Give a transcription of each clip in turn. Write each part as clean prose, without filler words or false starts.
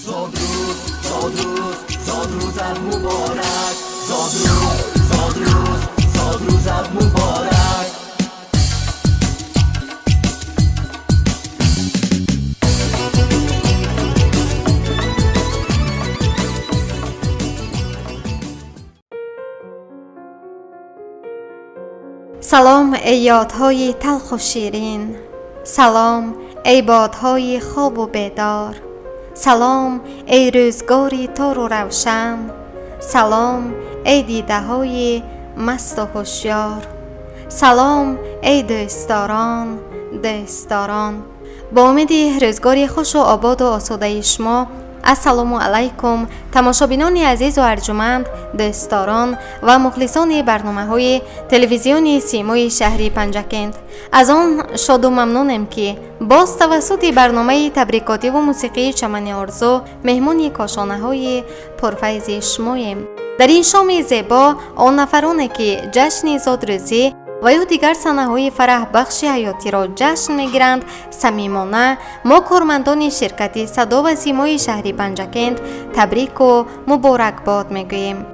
زاد روزت مبارک، زاد روزت مبارک. سلام ای یادهای تلخ و شیرین، سلام ای بادهای خواب و بیدار، سلام ای روزگاری تار و روشن، سلام ای دیده های مست و هوشیار، سلام ای دوستداران. با امید روزگاری خوش و آباد و آسوده شما، السلام علیکم تماشابینان عزیز و ارجمند، دوستداران و مخلصان برنامه های تلویزیونی سیمای شهری پنجکند. از آن شاد و ممنونم که باز توسط برنامه تبریکاتی و موسیقی چمن آرزو مهمانی کاشانه های پرفیض شماییم. در این شام زیبا آن نفرانی که جشن زادروزی و یا دیگر صحنه‌های فرح بخش حیاتی را جشن می‌گیرند، صمیمانه ما کارمندان شرکت صدا و سیمای شهری پنجکند تبریک و مبارکباد می‌گوییم.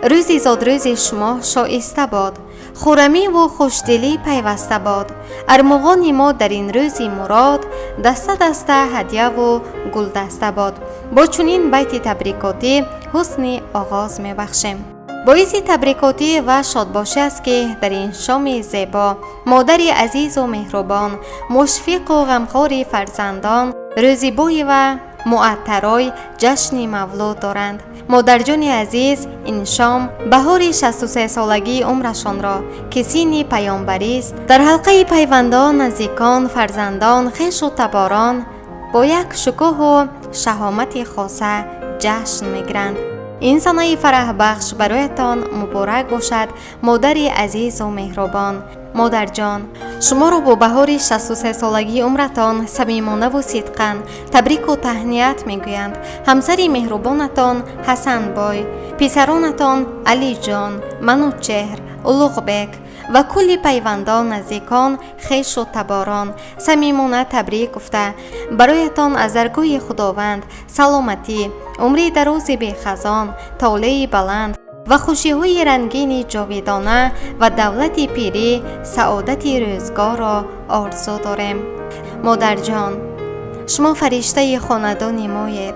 روز زادروز شما شایسته باد، خرمی و خوشدلی پیوسته باد. ارمغان ما در این روز مراد دسته دسته هدیه و گل دسته باد. با چنین بیت تبریکاتی حسن آغاز می‌بخشیم. باعث تبریکاتی و شادباشی است که در این شام زیبا مادری عزیز و مهربان، مشفق و غمخوار فرزندان، روزیبای و معطرای جشن مولود دارند. مادر جان عزیز این شام بهار 63 سالگی عمرشان را که سین پیامبری است، در حلقه پیوندان، نزدیکان، فرزندان، خویش و تباران با یک شکوه و شهامت خاصه جشن می‌گیرند. این صحنه فرح بخش برایتان مبارک باشد مادر عزیز و مهربان. مادر جان، شما را با بهار 63 سالگی عمرتان صمیمانه و صدقاً تبریک و تهنیت میگویند همسر مهربانتان حسن بای، پسرانتان علی جان، منوچهر، اولوغ بک و کلی پیوندان، نزدیکان، خویش و تباران صمیمانه تبریک گفته برایتان از درگاه خداوند سلامتی، عمری دراز بی خزان، طالع بلند و خوشی‌های رنگین جاویدانه و دولت پیری، سعادت روزگار را آرزو داریم. مادر جان، شما فرشته خاندان مایید.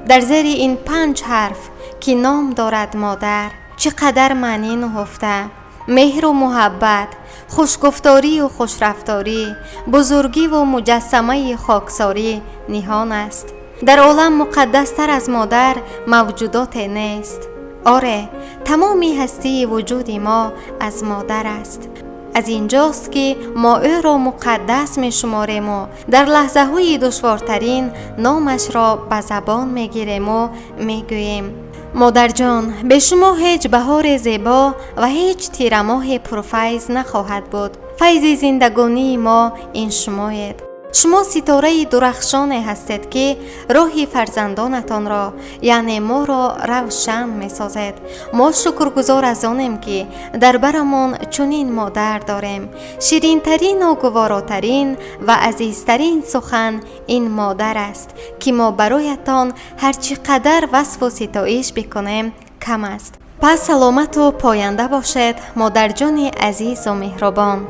در زیر این 5 حرف که نام دارد مادر، چقدر معنی نهفته، مهر و محبت، خوشگفتاری و خوشرفتاری، بزرگی و مجسمه خاکساری نهان است. در عالم مقدس تر از مادر موجودات نیست. آره، تمامی هستی وجود ما از مادر است. از اینجاست که ما او را مقدس می شماریم و در لحظه های دشوارترین نامش را به زبان می گیریم و می گوییم. مادر جان، به شما هیچ بهار زیبا و هیچ تیرماه پرفیض نخواهد بود. فیض زندگانی ما این شمایید. شما ستاره درخشان هستید که راه فرزندانتان را یعنی ما را روشن می سازد. ما شکرگزار از آنیم که در برمان چنین مادر داریم. شیرین ترین و گواراترین و عزیزترین سخن این مادر است که ما برایتان هرچی قدر وصف و ستایش بکنیم کم است. پس سلامت و پاینده باشد مادر جان عزیز و مهربان.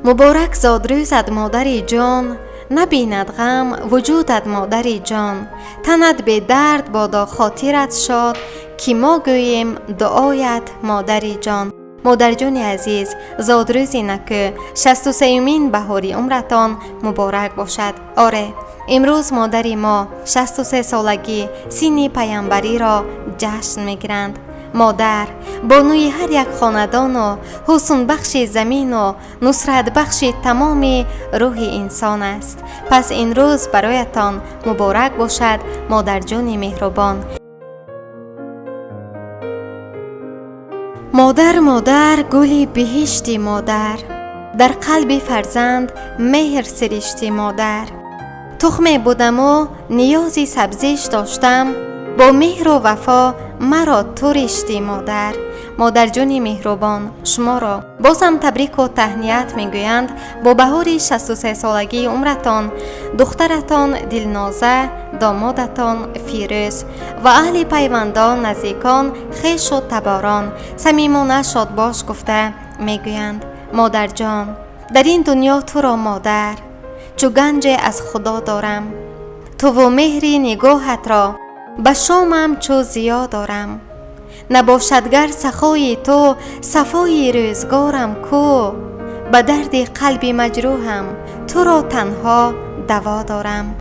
مبارک زادروزت مادری جان، نبیند غم وجودت مادری جان. تنت به درد بادا خاطرت شاد، که ما گوییم دعایت مادری جان. مادر جان عزیز، زادروزی نکه 63مین بهاری عمرتان مبارک باشد. آره، امروز مادری ما 63 سالگی سین پیامبری را جشن میگیرند. مادر بانوی هر یک خاندان و حسن بخش زمین و نصرت بخش تمام روح انسان است. پس این روز برایتان مبارک باشد مادر جان مهربان. مادر مادر گلی بهشتی مادر، در قلب فرزند مهر سرشتی مادر. تخم بودم و نیازی سبزیش داشتم، با مهر و وفا مرا تو رشتی مادر. مادر جان مهربان، شما را باز هم تبریک و تهنیت میگویند با بهار 63 سالگی عمرتان. دخترتان دلنازه، دامادتان فیروز و اهل پیوندان، نزدیکان، خویش و تباران صمیمانه شاد باش گفته میگویند مادر جان، در این دنیا تو را مادر چو گنج از خدا دارم. تو و مهری نگاهت را به شامم چو ضیا دارم. نباشدگر سخای تو صفای روزگارم کو. به درد قلبی مجروحم تو را تنها دوا دارم.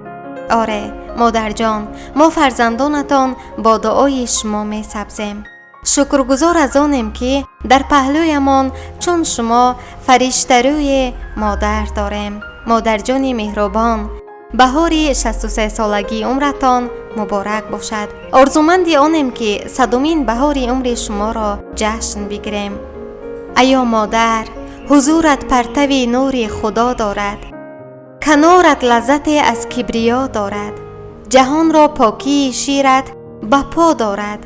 آره مادر جان، ما فرزندانتان با دعای شما می سبزیم. شکرگزار از آنیم که در پهلویمان چون شما فرشته روی مادر داریم. مادر جان مهربان، بهار 63 سالگی عمرتان مبارک باشد. آرزومند آنیم که صدومین بهار عمر شما را جشن بگیریم. ایا مادر، حضورت پرتوی نور خدا دارد. کنارت لذت از کبریا دارد. جهان را پاکی شیرت بپا دارد.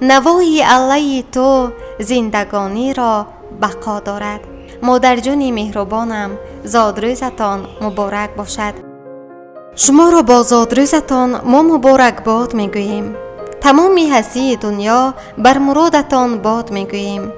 نوای الله تو زندگانی را بقا دارد. مادر جان مهربانم، زادروزتان مبارک باشد. شما را با زادروزتان ما مبارک باد میگوییم. تمامی هستی دنیا بر مرادتان باد میگوییم.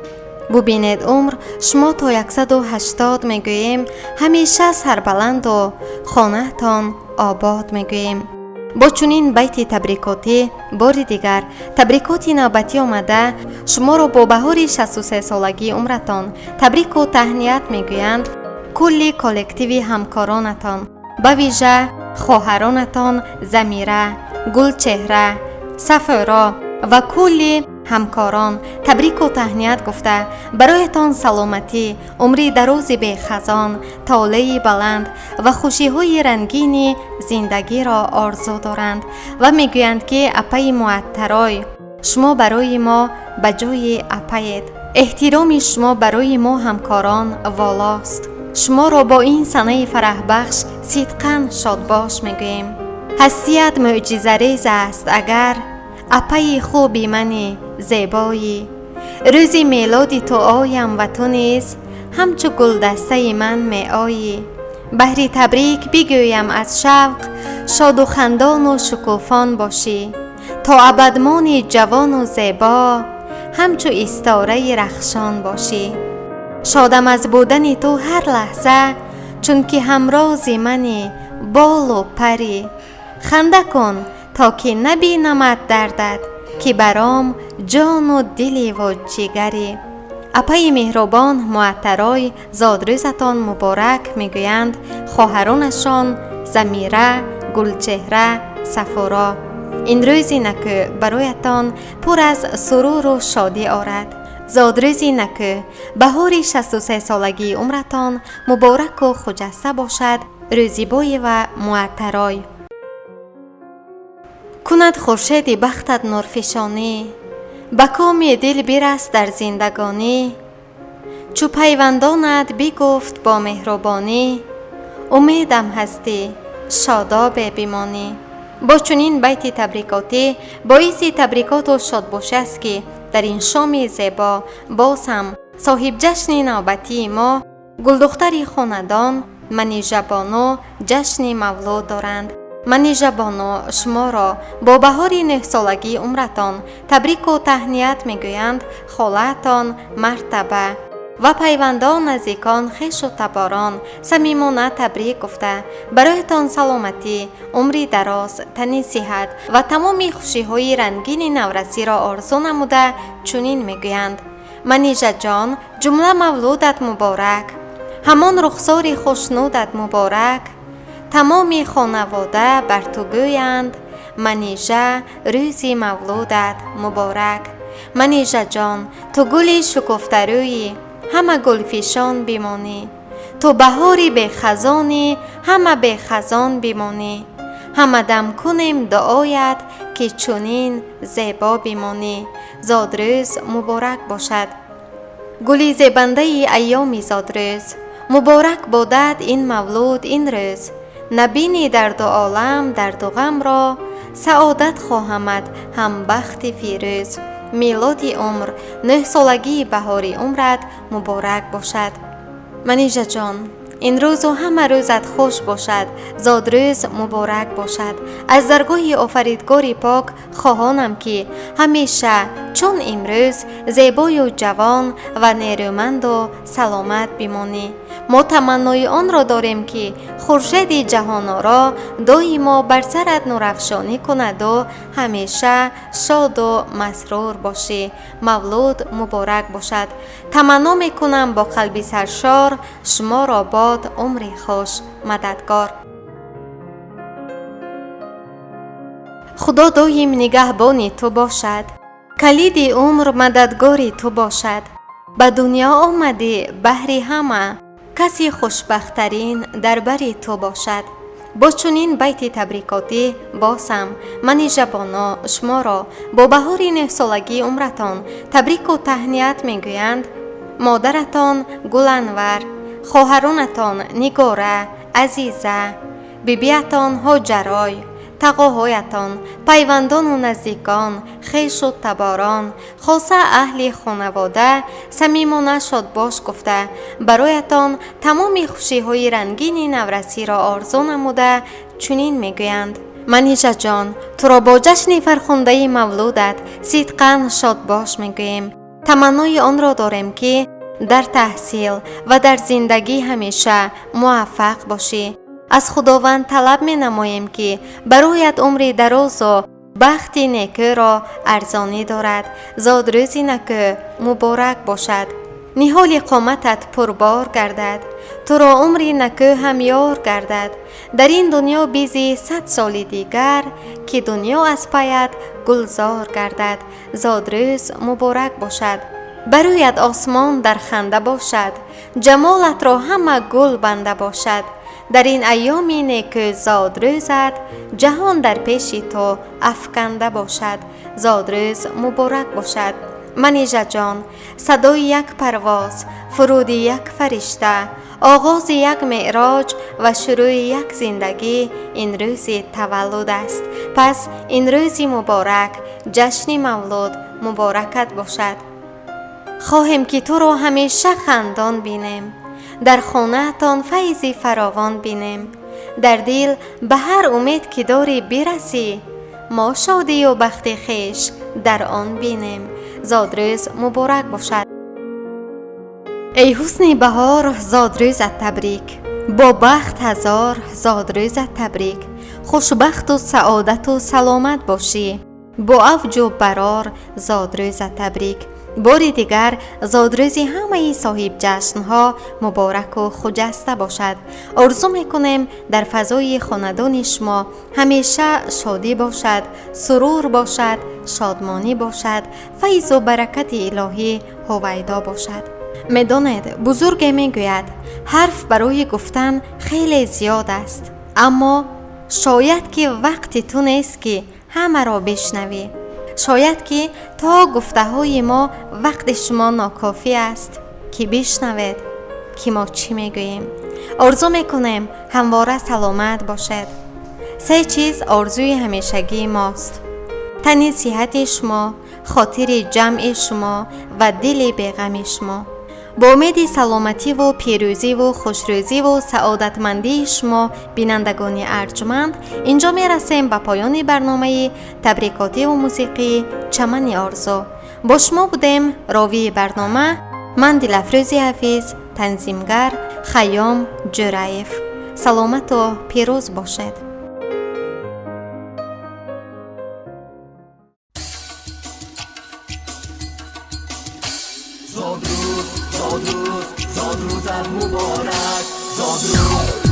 ببینید عمر شما تا 180 میگوییم. همیشه سربلند و خانه تان آباد میگوییم. با چنین بیت تبریکاتی بار دیگر تبریکاتی نوبتی آمده شما را با بهار 63 سالگی عمرتان تبریک و تهنیت میگویند کلی کالکتیوی همکارانتان، به ویژه خواهرانتان زمیره، گلچهره، صفورا و کلی همکاران تبریک و تهنیت گفته برایتان سلامتی، عمری دراز به خزان، طالعی بلند و خوشی های رنگین زندگی را آرزو دارند و میگویند که اپای معطرای شما برای ما به جای اپایید. احترام شما برای ما همکاران والاست. شما را با این سنه فرح بخش صدقاً شادباش میگوییم. هستیت معجزه ریز است اگر اپای خوبی منی زیبایی. روز میلادی تو آیم و تو نیز همچو گلدسته من می آیی. بهر تبریک بگویم از شوق شاد و خندان و شکوفان باشی. تا ابدمان جوان و زیبا همچو استاره رخشان باشی. شادم از بودن تو هر لحظه چون که همراز منی بال و پری. خنده کن تا که نبینمت دردت که برام جان و دلی و جگری. اپای مهربان معطرای زادروزتان مبارک میگویند خواهرانشان زمیره، گلچهره، صفورا. این روزی نکو برایتان پر از سرور و شادی آرد. زادروزی نکو بهار 63 سالگی عمرتان مبارک و خجسته باشد. روزیبای و معطرای کند خورشید بختت نورفشانی. به کام دل برست در زندگانی. چو پیوندانت بگفت با مهربانی. امیدم هستی شاداب بمانی. با چنین بیت تبریکاتی باعث تبریکات و شادباشی است که در این شام زیبا باز هم صاحب جشن نوبتی ما گلدختری خاندان منیژه بانو جشن مولود دارند. منیژه بانو شما را با بهار 9 سالگی عمرتان تبریک و تهنیت میگویند. خاله‌تان مرتبه و پیوندان نزدیکان خویش و تباران صمیمانه تبریک گفته برایتان سلامتی، عمری دراز، تنی صحت و تمامی خوشی‌های رنگین نورسی را آرزو نموده چنین میگویند. منیژه جان، جمله مولودت مبارک. همان رخسار خوشنودت مبارک. تمامی خانواده بر تو گویند منیژه روزی مولودت مبارک. منیژه جان، تو گلی شکفته رویی، همه گلفشان بمانی. تو بهاری به خزانی، همه به خزان بمانی. همه دم کنیم دعایت که چنین زیبا بمانی. زادروز مبارک باشد. گلی زیبنده ایام زادروز مبارک بادد این مولود این روز. نبینی در دو عالم درد و غم را، سعادت خواهمت هم بخت فیروز. میلادی عمر 9 سالگی بهاری عمرت مبارک باشد. منیژه جان، این روز و همه روزت خوش باشد. زادروز مبارک باشد. از درگاه آفریدگار پاک خواهانم که همیشه چون امروز زیبای و جوان و نیرومند و سلامت بمانی. ما تمنای آن را داریم که خورشید جهان را دائما بر سرت نورافشانی کند و همیشه شاد و مسرور باشی. مولود مبارک باشد. تمنا میکنم با قلبی سرشار شما را باد عمری خوش مددگار. خدا دایم نگهبانی تو باشد. کلید عمر مددگاری تو باشد. به دنیا آمدی بهر همه، کسی خوشبختترین در بری تو باشد. با چنین بیت تبریکاتی باسم منیژه بانو شما را با بهار 9 سالگی عمرتان تبریک و تهنیت میگویند. مادرتان گلانور، خواهرانتان نگاره، عزیزه، بیبیتان هاجرای، تقاهایتان، پیوندان و نزدیکان، خویش و تباران، خاصه اهل خانواده صمیمانه شاد باش گفته برایتان تمام خوشی های رنگین نورسی را آرزو نموده چنین میگویند. منیژه جان، تو را با جشن فرخنده مولودت صدقاً شاد باش میگوییم. تمنای آن را داریم که در تحصیل و در زندگی همیشه موفق باشی. از خداوند طلب می نماییم که برایت عمر دراز و بخت نیکو را ارزانی دارد. زادروز نکو مبارک باشد. نهال قامتت پربار گردد. تو را عمر نکو همیار گردد. در این دنیا بیزی 100 سال دیگر که دنیا از پایت گلزار گردد. زادروز مبارک باشد. برایت آسمان در خنده باشد. جمالت را همه گل بنده باشد. در این ایام نیکو زادروزت جهان در پیش تو افکنده باشد. زادروز مبارک باشد. منیژه جان، صدای یک پرواز، فرود یک فرشته، آغاز یک معراج و شروع یک زندگی این روز تولد است. پس این روز مبارک، جشن مولود مبارکت باشد. خواهیم که تو را همیشه خندان بینیم. در خانه تان فیضی فراوان بینیم. در دل به هر امید که داری برسی، ما شادی و بخت خویش در آن بینیم. زادروز مبارک باشد. ای حسن بهار زادروزت تبریک، با بخت هزار زادروزت تبریک. خوشبخت و سعادت و سلامت باشی، با افج و برار زادروزت تبریک. باری دیگر زادروزی همه صاحب جشنها مبارک و خجسته باشد. آرزو میکنیم در فضای خاندان شما همیشه شادی باشد، سرور باشد، شادمانی باشد، فیض و برکت الهی هویدا باشد. میدانید بزرگ میگوید حرف برای گفتن خیلی زیاد است، اما شاید که وقتی تو نیست که همه را بشنوی. شاید که تا گفته های ما وقت شما ناکافی است که بشنوید که ما چی میگوییم. آرزو میکنیم همواره سلامت باشد. 3 چیز آرزوی همیشگی ماست: تن صحت شما، خاطر جمع شما و دل بیغم شما. با امید سلامتی و پیروزی و خوشروزی و سعادتمندی شما بینندگان ارجمند، اینجا می رسیم به پایان برنامه تبریکاتی و موسیقی چمن آرزو. با شما بودیم راوی برنامه من دلافروز حفیظ، تنظیمگر خیام جرایف. سلامت و پیروز باشد. زادروز مبارک. زادروز